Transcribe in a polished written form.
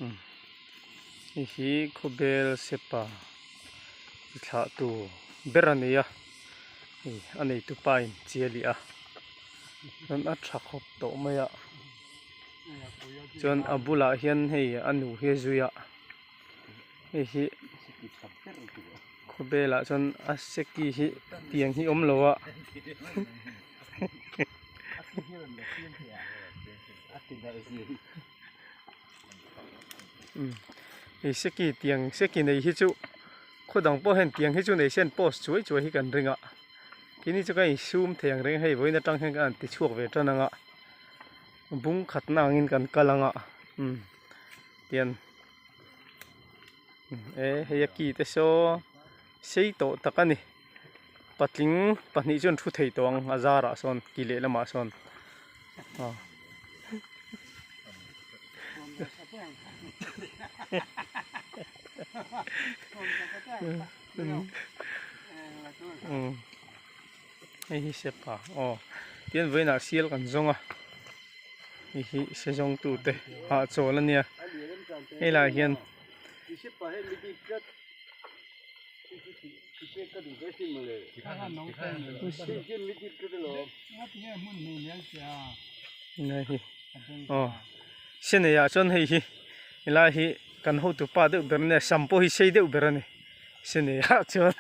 hi khobel sepa thla tu berania anei tu pain chiali a nan a tha khop to maya chuan abula hian hei anu he zuya hi khobela chuan a seki hi tiang hi om lowa seki tiang seki nei hi chu khodang po hen tiang hi chu nei sen post chuai chuai hi kan ringa kini chu kai zoom theng reng hei voina tang hen kan ti chuak ve tananga bung khatna angin kan kalanga tian heya ki te so sei to takani patling pahnih chuan thu thei tawng azara son kile lama son hi sepa tian voina sial kan zonga hi sejong tu te ha cholania hela hian senaya chon hei hi ila hi kan ho tu pa de berne sampo hi sei de berani senaya chon